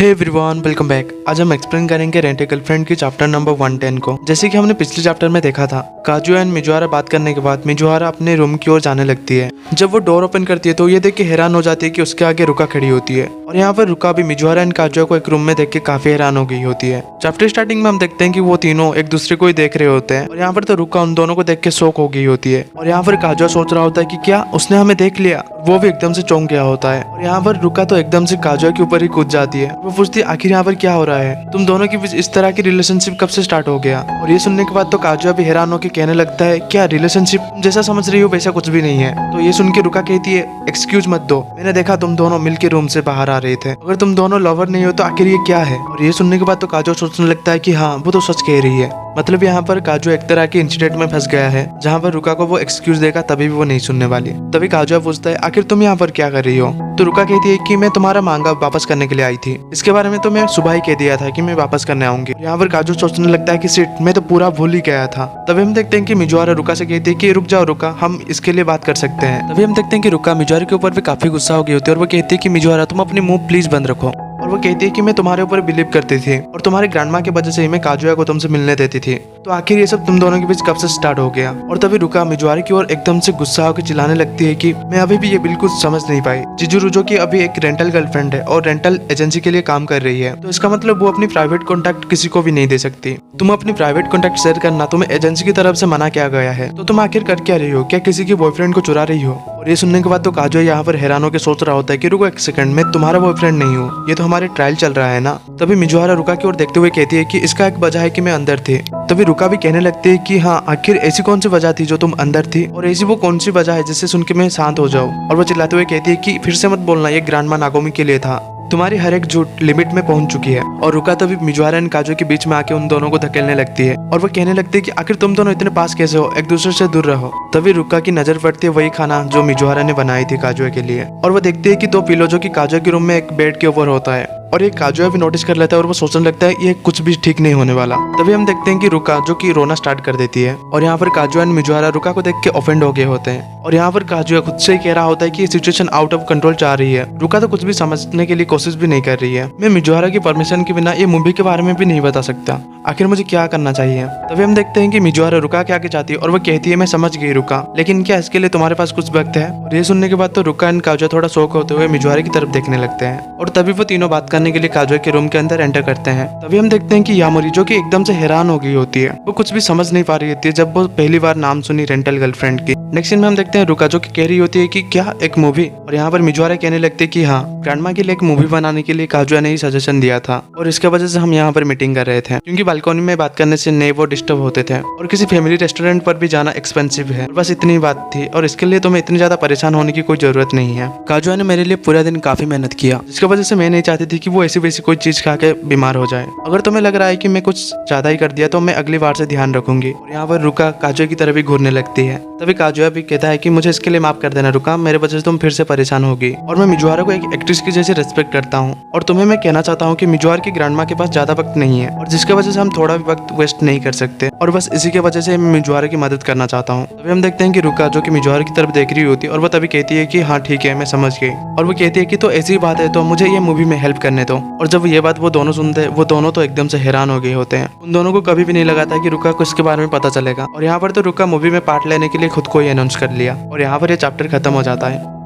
Hey everyone, welcome back. आज हम explain करेंगे रेंट ए गर्लफ्रेंड की चैप्टर नंबर 110 को। जैसे कि हमने पिछले चैप्टर में देखा था, काजू एंड मिजुहारा बात करने के बाद मिजुहारा अपने रूम की ओर जाने लगती है। जब वो डोर ओपन करती है तो ये देख के हैरान हो जाती है कि उसके आगे रुका खड़ी होती है। और यहाँ पर रुका भी मिजुहारा एंड काजू को एक रूम में देख के काफी हैरान हो गई होती है। चैप्टर स्टार्टिंग में हम देखते हैं कि वो तीनों एक दूसरे को ही देख रहे होते हैं और यहाँ पर तो रुका उन दोनों को देख के शॉक हो गई होती है। और यहाँ पर काजू सोच रहा होता है कि क्या उसने हमें देख लिया। वो भी एकदम से चौंक गया होता है और यहाँ पर रुका तो एकदम से काजू के ऊपर ही कूद जाती है। वो पूछती है आखिर यहाँ पर क्या हो रहा है, तुम दोनों के बीच इस तरह की रिलेशनशिप कब से स्टार्ट हो गया। और ये सुनने के बाद तो काजू भी हैरान होकर कहने लगता है क्या रिलेशनशिप जैसा समझ रही हो वैसा कुछ भी नहीं है। तो ये सुन के रुका कहती है एक्सक्यूज मत दो, मैंने देखा तुम दोनों मिलकर रूम से बाहर आ रहे थे, अगर तुम दोनों लवर नहीं हो तो आखिर ये क्या है। और ये सुनने के बाद तो काजू सोचने लगता है कि हाँ वो तो सच कह रही है। मतलब यहाँ पर काजू एक तरह के इंसिडेंट में फंस गया है जहाँ पर रुका को वो एक्सक्यूज देगा तभी भी वो नहीं सुनने वाली। तभी काजू पूछता है आखिर तुम यहाँ पर क्या कर रही हो। तो रुका कहती है कि मैं तुम्हारा मांगा वापस करने के लिए आई थी, इसके बारे में तो मैं सुबह ही कह दिया था कि मैं वापस करने आऊंगी। यहाँ पर काजू सोचने लगता है कि सिट मैं तो पूरा भूल ही गया था। तभी हम देखते हैं कि मिजुहारा रुका से कहती है कि रुक जाओ रुका, हम इसके लिए बात कर सकते हैं। तभी हम देखते हैं कि रुका मिजुहारा के ऊपर भी काफी गुस्सा हो गई होती है और वो कहती है कि मिजुहारा तुम अपनी मुंह प्लीज बंद रखो। और वो कहती है कि मैं तुम्हारे ऊपर बिलीव करती थी और तुम्हारे ग्रैंडमा की वजह से ही मैं काजुया को तुमसे मिलने देती थी, तो आखिर ये सब तुम दोनों के बीच कब से स्टार्ट हो गया। और तभी रुका मिजुहारा की ओर एकदम से गुस्सा होकर चिल्लाने लगती है कि मैं अभी भी ये बिल्कुल समझ नहीं पाई। जिजुरू जो कि अभी एक रेंटल गर्लफ्रेंड है और रेंटल एजेंसी के लिए काम कर रही है, तो इसका मतलब वो अपनी प्राइवेट कॉन्टैक्ट किसी को भी नहीं दे सकती। तुम अपनी प्राइवेट कॉन्टैक्ट शेयर करना तुम्हें एजेंसी की तरफ से मना किया गया है, तो तुम आखिर कर क्या रही हो, क्या किसी की बॉयफ्रेंड को चुरा रही हो। और ये सुनने के बाद तो काजू यहाँ पर हैरान होकर सोच रहा होता है कि रुको एक सेकंड, मैं तुम्हारा बॉयफ्रेंड नहीं हूँ, ये तो हमारे ट्रायल चल रहा है ना। तभी मिजुहारा रुका की ओर देखते हुए कहती है कि इसका एक वजह है कि मैं अंदर थी। तभी रुका भी कहने लगती है कि हाँ आखिर ऐसी कौन सी वजह थी जो तुम अंदर थी, और ऐसी वो कौन सी वजह है जिससे सुन के मैं शांत हो जाऊँ। और वो चिल्लाते हुए कहती है कि फिर से मत बोलना, ये ग्रैंडमा नागोमी के लिए था, तुम्हारी हर एक झूठ लिमिट में पहुंच चुकी है। और रुका तभी मिजुहारा एंड काजू के बीच में आके उन दोनों को धकेलने लगती है और वो कहने लगती है कि आखिर तुम दोनों इतने पास कैसे हो, एक दूसरे से दूर रहो। तभी रुका की नजर पड़ती है वही खाना जो मिजुहारा ने बनाई थी काजू के लिए, और वो देखती है कि दो पिलो जो कि काजू के रूम में एक बेड के ऊपर होता है। और ये काजू भी नोटिस कर लेता है और वो सोचने लगता है ये कुछ भी ठीक नहीं होने वाला। तभी हम देखते हैं कि रुका जो कि रोना स्टार्ट कर देती है और यहाँ पर काजू एंड मिजुहारा रुका को देख के ऑफेंड हो गए होते हैं। और यहाँ पर काजू खुद से ही कह रहा होता है कि ये सिचुएशन आउट ऑफ कंट्रोल जा रही है। रुका तो कुछ भी समझने के लिए कोशिश भी नहीं कर रही है। मैं मिजुहारा की परमिशन के बिना ये मूवी के बारे में भी नहीं बता सकता, आखिर मुझे क्या करना चाहिए। तभी हम देखते हैं कि मिजुहारा रुका के आगे जाती है और वो कहती है मैं समझ गई रुका, लेकिन क्या इसके लिए तुम्हारे पास कुछ वक्त है। और ये सुनने के बाद तो रुका एंड काजू थोड़ा शौक होते हुए मिजुहारा की तरफ देखने लगते हैं। और तभी वो तीनों बात करने के लिए काजू के रूम के अंदर एंटर करते हैं। तभी हम देखते हैं कि यामोरी जो कि एकदम से हैरान हो गई होती है, वो कुछ भी समझ नहीं पा रही होती है जब वो पहली बार नाम सुनी रेंटल गर्लफ्रेंड की। नेक्स्ट सीन में हम देखते हैं रुका जो कि कह रही होती है कि क्या एक मूवी, और यहाँ पर मिजुहारा कहने लगते हैं कि हाँ ग्रैंडमा के लिए एक मूवी बनाने के लिए काजू ने ही सजेशन दिया था और इसके वजह से हम यहाँ पर मीटिंग कर रहे थे, क्योंकि बालकनी में बात करने से नहीं वो डिस्टर्ब होते थे और किसी फैमिली रेस्टोरेंट पर भी जाना एक्सपेंसिव है। बस इतनी बात थी और इसके लिए तुम्हें इतनी ज्यादा परेशान होने की कोई जरूरत नहीं है। काजू ने मेरे लिए पूरा दिन काफी मेहनत किया, जिसकी वजह से मैं नहीं चाहती थी कि वो ऐसी वैसी कोई चीज खा के बीमार हो जाए। अगर तुम्हें लग रहा है कि मैं कुछ ज्यादा ही कर दिया तो मैं अगली बार से ध्यान रखूंगी। और यहाँ पर रुका काजू की तरफ भी घूरने लगती है। तभी काजू भी कहता है कि मुझे इसके लिए माफ कर देना रुका, मेरे वजह से तुम फिर से परेशान होगी। और मैं मिजुहारा को एक एक्ट्रेस की जैसे रिस्पेक्ट करता हूँ और तुम्हें मैं कहना चाहता हूँ कि मिजुहारा की ग्रैंडमा के पास ज्यादा वक्त नहीं है और जिसकी वजह से हम थोड़ा भी वक्त वेस्ट नहीं कर सकते, और बस इसी की वजह से मैं मिजुहारा की मदद करना चाहता हूँ। तभी हम देखते हैं कि रुका जो कि मिजुहारा की तरफ देख रही होती है और वो तभी कहती है कि हाँ ठीक है मैं समझ गई। और वो कहती है कि तो ऐसी बात है तो मुझे ये मूवी में हेल्प करने दो। और जब ये बात वो दोनों सुनते हैं वो दोनों तो एकदम से हैरान हो गए होते हैं। उन दोनों को कभी भी नहीं लगा था कि रुका को इसके बारे में पता चलेगा। और यहाँ पर तो रुका मूवी में पार्ट लेने के लिए खुद को ही अनाउंस कर लिया और यहाँ पर ये चैप्टर खत्म हो जाता है।